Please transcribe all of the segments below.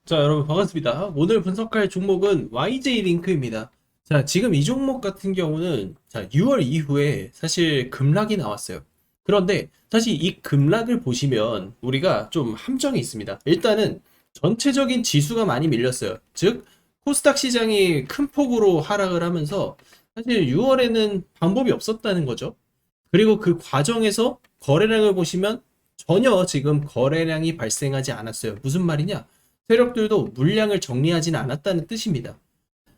자, 여러분 반갑습니다. 오늘 분석할 종목은 YJ 링크입니다. 자, 지금 이 종목 같은 경우는 6월 이후에 사실 급락이 나왔어요. 그런데 사실 이 급락을 보시면 우리가 좀 함정이 있습니다. 일단은 전체적인 지수가 많이 밀렸어요. 즉, 코스닥 시장이 큰 폭으로 하락을 하면서 사실 6월에는 방법이 없었다는 거죠. 그리고 그 과정에서 거래량을 보시면 전혀 지금 거래량이 발생하지 않았어요. 무슨 말이냐? 세력들도 물량을 정리하지는 않았다는 뜻입니다.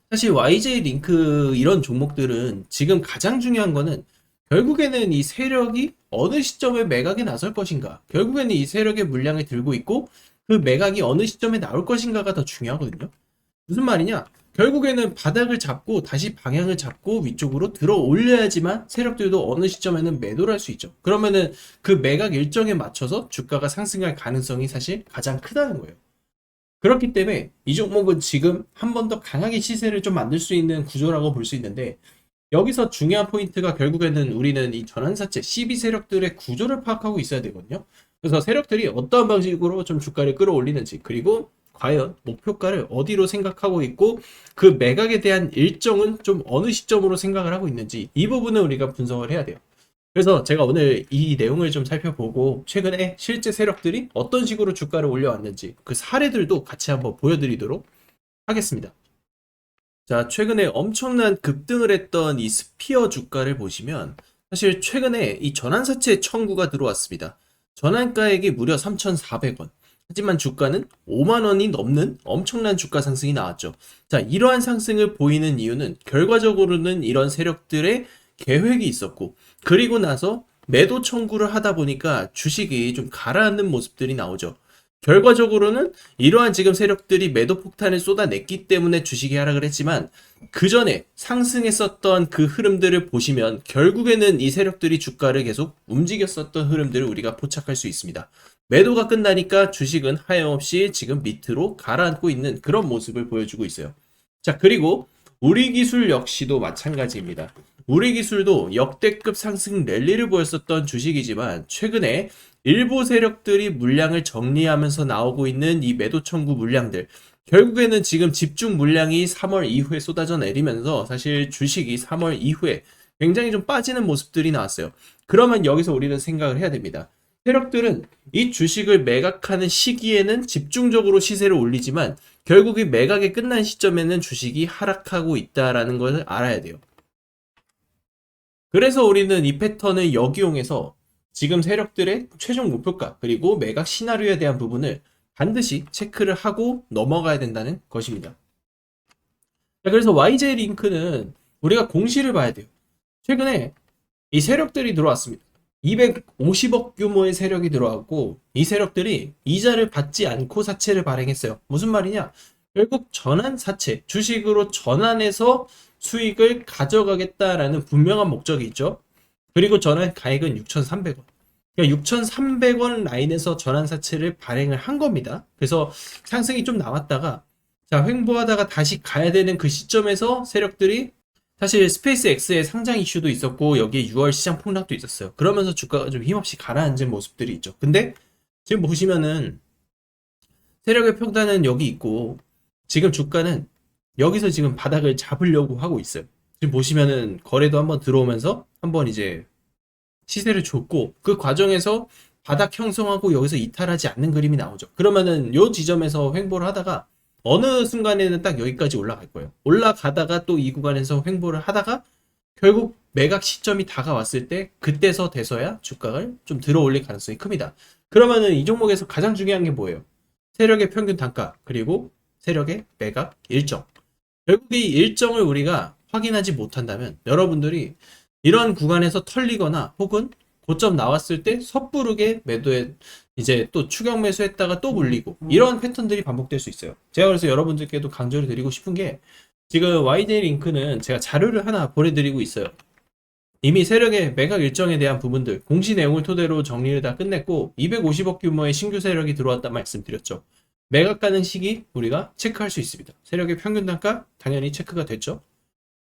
사실 YJ 링크 이런 종목들은 지금 가장 중요한 거는 결국에는 이 세력이 어느 시점에 매각에 나설 것인가, 결국에는 이 세력의 물량을 들고 있고 그 매각이 어느 시점에 나올 것인가가 더 중요하거든요. 무슨 말이냐? 결국에는 바닥을 잡고 다시 방향을 잡고 위쪽으로 들어 올려야지만 세력들도 어느 시점에는 매도를 할 수 있죠. 그러면은 그 매각 일정에 맞춰서 주가가 상승할 가능성이 사실 가장 크다는 거예요. 그렇기 때문에 이 종목은 지금 한 번 더 강하게 시세를 좀 만들 수 있는 구조라고 볼 수 있는데, 여기서 중요한 포인트가 결국에는 우리는 이 전환사채 CB 세력들의 구조를 파악하고 있어야 되거든요. 그래서 세력들이 어떠한 방식으로 좀 주가를 끌어올리는지, 그리고 과연 목표가를 어디로 생각하고 있고 그 매각에 대한 일정은 좀 어느 시점으로 생각을 하고 있는지, 이 부분을 우리가 분석을 해야 돼요. 그래서 제가 오늘 이 내용을 좀 살펴보고 최근에 실제 세력들이 어떤 식으로 주가를 올려왔는지 그 사례들도 같이 한번 보여드리도록 하겠습니다. 자, 최근에 엄청난 급등을 했던 이 스피어 주가를 보시면 사실 최근에 이 전환사채 청구가 들어왔습니다. 전환가액이 무려 3,400원. 하지만 주가는 5만 원이 넘는 엄청난 주가 상승이 나왔죠. 자, 이러한 상승을 보이는 이유는 결과적으로는 이런 세력들의 계획이 있었고, 그리고 나서 매도 청구를 하다 보니까 주식이 좀 가라앉는 모습들이 나오죠. 결과적으로는 이러한 지금 세력들이 매도 폭탄을 쏟아냈기 때문에 주식이 하락을 했지만, 그 전에 상승했었던 그 흐름들을 보시면 결국에는 이 세력들이 주가를 계속 움직였었던 흐름들을 우리가 포착할 수 있습니다. 매도가 끝나니까 주식은 하염없이 지금 밑으로 가라앉고 있는 그런 모습을 보여주고 있어요. 자, 그리고 우리 기술 역시도 마찬가지입니다. 우리 기술도 역대급 상승 랠리를 보였었던 주식이지만, 최근에 일부 세력들이 물량을 정리하면서 나오고 있는 이 매도 청구 물량들, 결국에는 지금 집중 물량이 3월 이후에 쏟아져 내리면서 사실 주식이 3월 이후에 굉장히 좀 빠지는 모습들이 나왔어요. 그러면 여기서 우리는 생각을 해야 됩니다. 세력들은 이 주식을 매각하는 시기에는 집중적으로 시세를 올리지만 결국 이 매각이 끝난 시점에는 주식이 하락하고 있다라는 것을 알아야 돼요. 그래서 우리는 이 패턴을 역이용해서 지금 세력들의 최종 목표가 그리고 매각 시나리오에 대한 부분을 반드시 체크를 하고 넘어가야 된다는 것입니다. 자, 그래서 YJ 링크는 우리가 공시를 봐야 돼요. 최근에 이 세력들이 들어왔습니다. 250억 규모의 세력이 들어왔고, 이 세력들이 이자를 받지 않고 사채를 발행했어요. 무슨 말이냐? 결국 전환 사채, 주식으로 전환해서 수익을 가져가겠다라는 분명한 목적이 있죠. 그리고 전환 가액은 6,300원. 그러니까 6,300원 라인에서 전환 사채를 발행을 한 겁니다. 그래서 상승이 좀 나왔다가 자, 횡보하다가 다시 가야 되는 그 시점에서 세력들이, 사실 스페이스 X의 상장 이슈도 있었고 여기에 6월 시장 폭락도 있었어요. 그러면서 주가가 좀 힘없이 가라앉은 모습들이 있죠. 근데 지금 보시면은 세력의 평단은 여기 있고 지금 주가는 여기서 지금 바닥을 잡으려고 하고 있어요. 지금 보시면은 거래도 한번 들어오면서 한번 이제 시세를 줬고 그 과정에서 바닥 형성하고 여기서 이탈하지 않는 그림이 나오죠. 그러면은 요 지점에서 횡보를 하다가 어느 순간에는 딱 여기까지 올라갈 거예요. 올라가다가 또 이 구간에서 횡보를 하다가 결국 매각 시점이 다가왔을 때 그때서 돼서야 주가를 좀 들어 올릴 가능성이 큽니다. 그러면은 이 종목에서 가장 중요한 게 뭐예요? 세력의 평균 단가 그리고 세력의 매각 일정. 결국 이 일정을 우리가 확인하지 못한다면 여러분들이 이런 구간에서 털리거나 혹은 고점 나왔을 때 섣부르게 매도에 이제 또 추격 매수했다가 또 물리고 이런 패턴들이 반복될 수 있어요. 제가 그래서 여러분들께도 강조를 드리고 싶은 게, 지금 YJ 링크는 제가 자료를 하나 보내드리고 있어요. 이미 세력의 매각 일정에 대한 부분들 공시 내용을 토대로 정리를 다 끝냈고 250억 규모의 신규 세력이 들어왔다 말씀드렸죠. 매각 가능 시기 우리가 체크할 수 있습니다. 세력의 평균 단가 당연히 체크가 됐죠.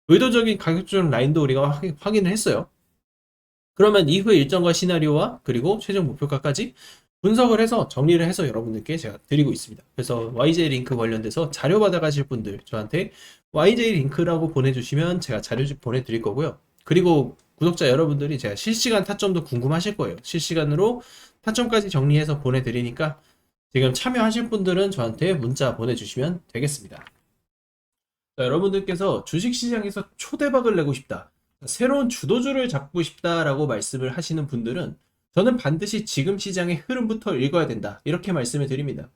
의도적인 가격 조정 라인도 우리가 확인을 했어요. 그러면 이후의 일정과 시나리오와 그리고 최종 목표가까지 분석을 해서 정리를 해서 여러분들께 제가 드리고 있습니다. 그래서 YJ 링크 관련돼서 자료 받아가실 분들 저한테 YJ 링크라고 보내주시면 제가 자료 보내드릴 거고요. 그리고 구독자 여러분들이 제가 실시간 타점도 궁금하실 거예요. 실시간으로 타점까지 정리해서 보내드리니까 지금 참여하실 분들은 저한테 문자 보내주시면 되겠습니다. 자, 여러분들께서 주식시장에서 초대박을 내고 싶다, 새로운 주도주를 잡고 싶다라고 말씀을 하시는 분들은 저는 반드시 지금 시장의 흐름부터 읽어야 된다, 이렇게 말씀을 드립니다.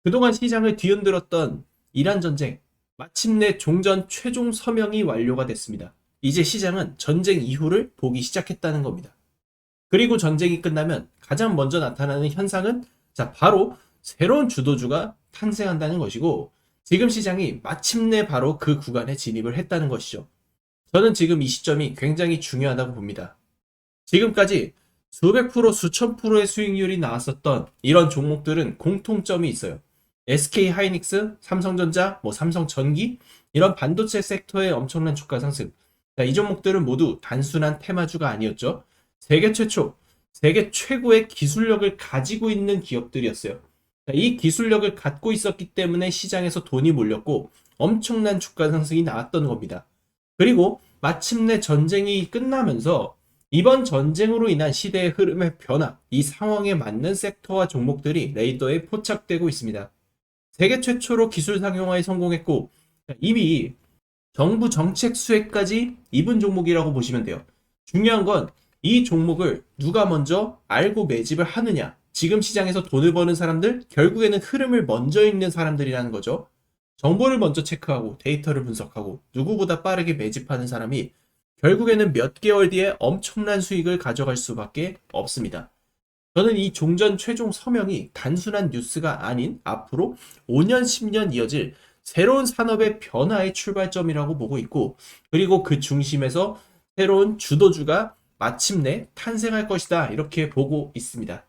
그동안 시장을 뒤흔들었던 이란 전쟁, 마침내 종전 최종 서명이 완료가 됐습니다. 이제 시장은 전쟁 이후를 보기 시작했다는 겁니다. 그리고 전쟁이 끝나면 가장 먼저 나타나는 현상은 바로 새로운 주도주가 탄생한다는 것이고, 지금 시장이 마침내 바로 그 구간에 진입을 했다는 것이죠. 저는 지금 이 시점이 굉장히 중요하다고 봅니다. 지금까지 수백 프로, 수천 프로의 수익률이 나왔었던 이런 종목들은 공통점이 있어요. SK 하이닉스, 삼성전자, 삼성전기, 이런 반도체 섹터의 엄청난 주가 상승. 이 종목들은 모두 단순한 테마주가 아니었죠. 세계 최초, 세계 최고의 기술력을 가지고 있는 기업들이었어요. 이 기술력을 갖고 있었기 때문에 시장에서 돈이 몰렸고 엄청난 주가 상승이 나왔던 겁니다. 그리고 마침내 전쟁이 끝나면서 이번 전쟁으로 인한 시대의 흐름의 변화, 이 상황에 맞는 섹터와 종목들이 레이더에 포착되고 있습니다. 세계 최초로 기술 상용화에 성공했고 이미 정부 정책 수혜까지 입은 종목이라고 보시면 돼요. 중요한 건 이 종목을 누가 먼저 알고 매집을 하느냐, 지금 시장에서 돈을 버는 사람들, 결국에는 흐름을 먼저 읽는 사람들이라는 거죠. 정보를 먼저 체크하고 데이터를 분석하고 누구보다 빠르게 매집하는 사람이 결국에는 몇 개월 뒤에 엄청난 수익을 가져갈 수밖에 없습니다. 저는 이 종전 최종 서명이 단순한 뉴스가 아닌 앞으로 5년, 10년 이어질 새로운 산업의 변화의 출발점이라고 보고 있고, 그리고 그 중심에서 새로운 주도주가 마침내 탄생할 것이다, 이렇게 보고 있습니다.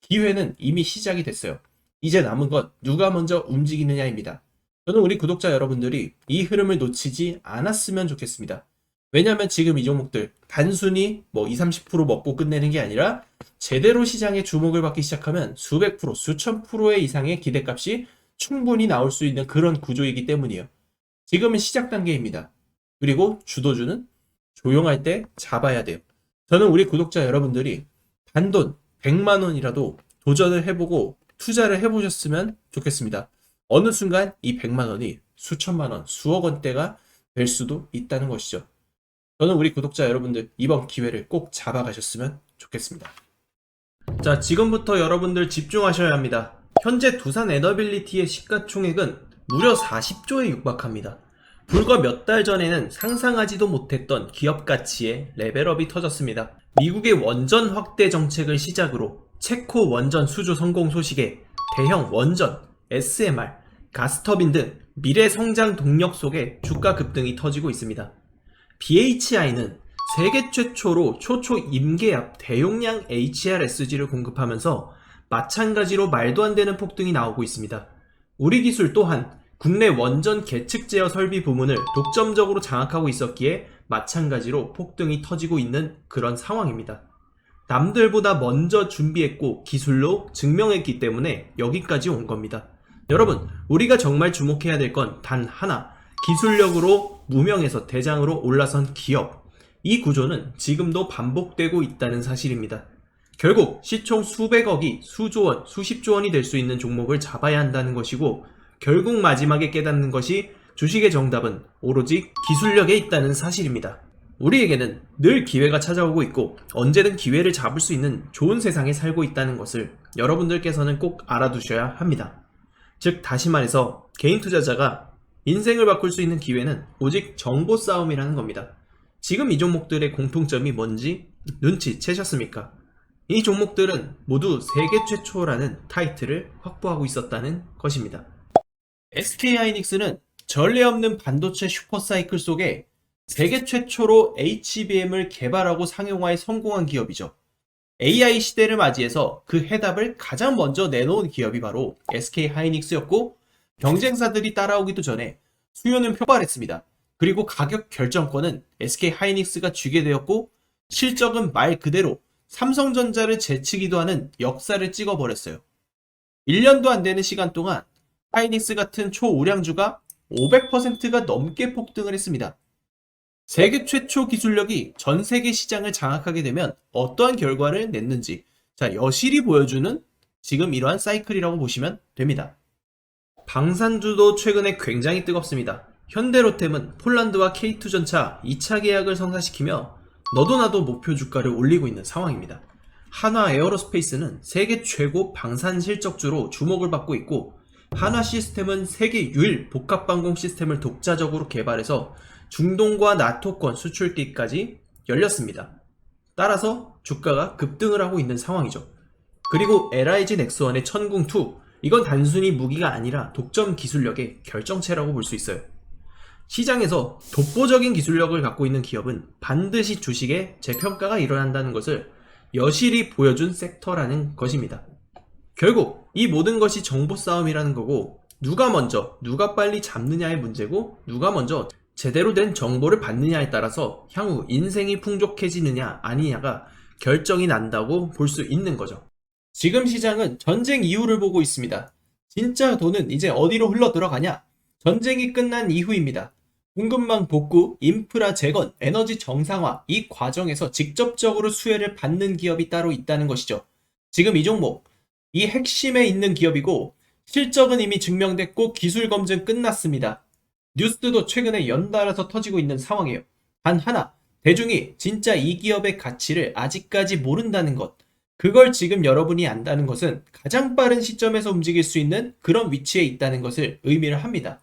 기회는 이미 시작이 됐어요. 이제 남은 건 누가 먼저 움직이느냐입니다. 저는 우리 구독자 여러분들이 이 흐름을 놓치지 않았으면 좋겠습니다. 왜냐하면 지금 이 종목들 단순히 20, 30% 먹고 끝내는 게 아니라 제대로 시장에 주목을 받기 시작하면 수백 프로, 수천 프로의 이상의 기대값이 충분히 나올 수 있는 그런 구조이기 때문이에요. 지금은 시작 단계입니다. 그리고 주도주는 조용할 때 잡아야 돼요. 저는 우리 구독자 여러분들이 단돈 100만 원이라도 도전을 해보고 투자를 해보셨으면 좋겠습니다. 어느 순간 이 100만 원이 수천만 원, 수억 원대가 될 수도 있다는 것이죠. 저는 우리 구독자 여러분들 이번 기회를 꼭 잡아가셨으면 좋겠습니다. 자, 지금부터 여러분들 집중하셔야 합니다. 현재 두산 에너빌리티의 시가총액은 무려 40조에 육박합니다. 불과 몇 달 전에는 상상하지도 못했던 기업 가치의 레벨업이 터졌습니다. 미국의 원전 확대 정책을 시작으로 체코 원전 수주 성공 소식에 대형 원전, SMR, 가스터빈 등 미래 성장 동력 속에 주가 급등이 터지고 있습니다. BHI는 세계 최초로 초초 임계압 대용량 HRSG를 공급하면서 마찬가지로 말도 안 되는 폭등이 나오고 있습니다. 우리 기술 또한 국내 원전 계측 제어 설비 부문을 독점적으로 장악하고 있었기에 마찬가지로 폭등이 터지고 있는 그런 상황입니다. 남들보다 먼저 준비했고 기술로 증명했기 때문에 여기까지 온 겁니다. 여러분, 우리가 정말 주목해야 될 건 단 하나, 기술력으로 무명에서 대장으로 올라선 기업. 이 구조는 지금도 반복되고 있다는 사실입니다. 결국 시총 수백억이 수조원, 수십조원이 될 수 있는 종목을 잡아야 한다는 것이고, 결국 마지막에 깨닫는 것이 주식의 정답은 오로지 기술력에 있다는 사실입니다. 우리에게는 늘 기회가 찾아오고 있고 언제든 기회를 잡을 수 있는 좋은 세상에 살고 있다는 것을 여러분들께서는 꼭 알아두셔야 합니다. 즉, 다시 말해서 개인 투자자가 인생을 바꿀 수 있는 기회는 오직 정보 싸움이라는 겁니다. 지금 이 종목들의 공통점이 뭔지 눈치채셨습니까? 이 종목들은 모두 세계 최초라는 타이틀을 확보하고 있었다는 것입니다. SK하이닉스는 전례 없는 반도체 슈퍼사이클 속에 세계 최초로 HBM을 개발하고 상용화에 성공한 기업이죠. AI 시대를 맞이해서 그 해답을 가장 먼저 내놓은 기업이 바로 SK하이닉스였고, 경쟁사들이 따라오기도 전에 수요는 폭발했습니다. 그리고 가격 결정권은 SK하이닉스가 쥐게 되었고, 실적은 말 그대로 삼성전자를 제치기도 하는 역사를 찍어버렸어요. 1년도 안 되는 시간 동안 하이닉스 같은 초우량주가 500%가 넘게 폭등을 했습니다. 세계 최초 기술력이 전 세계 시장을 장악하게 되면 어떠한 결과를 냈는지 자, 여실히 보여주는 지금 이러한 사이클이라고 보시면 됩니다. 방산주도 최근에 굉장히 뜨겁습니다. 현대로템은 폴란드와 K2전차 2차 계약을 성사시키며 너도 나도 목표 주가를 올리고 있는 상황입니다. 한화 에어로스페이스는 세계 최고 방산 실적주로 주목을 받고 있고 한화 시스템은 세계 유일 복합방공 시스템을 독자적으로 개발해서 중동과 나토권 수출기까지 열렸습니다. 따라서 주가가 급등을 하고 있는 상황이죠. 그리고 LIG 넥스원의 천궁2 이건 단순히 무기가 아니라 독점 기술력의 결정체라고 볼 수 있어요. 시장에서 독보적인 기술력을 갖고 있는 기업은 반드시 주식에 재평가가 일어난다는 것을 여실히 보여준 섹터라는 것입니다. 결국 이 모든 것이 정보 싸움이라는 거고 누가 먼저 누가 빨리 잡느냐의 문제고 누가 먼저 제대로 된 정보를 받느냐에 따라서 향후 인생이 풍족해지느냐 아니냐가 결정이 난다고 볼 수 있는 거죠. 지금 시장은 전쟁 이후를 보고 있습니다. 진짜 돈은 이제 어디로 흘러 들어가냐? 전쟁이 끝난 이후입니다. 공급망 복구, 인프라 재건, 에너지 정상화 이 과정에서 직접적으로 수혜를 받는 기업이 따로 있다는 것이죠. 지금 이 종목, 이 핵심에 있는 기업이고 실적은 이미 증명됐고 기술 검증 끝났습니다. 뉴스도 최근에 연달아서 터지고 있는 상황이에요. 단 하나, 대중이 진짜 이 기업의 가치를 아직까지 모른다는 것. 그걸 지금 여러분이 안다는 것은 가장 빠른 시점에서 움직일 수 있는 그런 위치에 있다는 것을 의미를 합니다.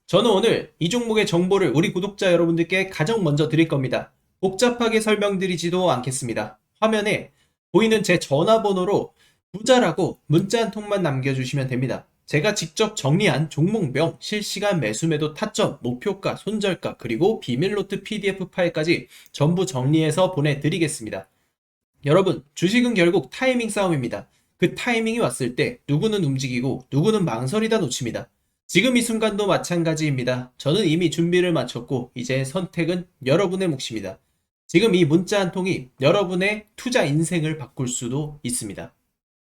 저는 오늘 이 종목의 정보를 우리 구독자 여러분들께 가장 먼저 드릴 겁니다. 복잡하게 설명드리지도 않겠습니다. 화면에 보이는 제 전화번호로 부자라고 문자 한 통만 남겨주시면 됩니다. 제가 직접 정리한 종목명, 실시간 매수매도 타점, 목표가, 손절가, 그리고 비밀노트 PDF 파일까지 전부 정리해서 보내드리겠습니다. 여러분, 주식은 결국 타이밍 싸움입니다. 그 타이밍이 왔을 때 누구는 움직이고 누구는 망설이다 놓칩니다. 지금 이 순간도 마찬가지입니다. 저는 이미 준비를 마쳤고 이제 선택은 여러분의 몫입니다. 지금 이 문자 한 통이 여러분의 투자 인생을 바꿀 수도 있습니다.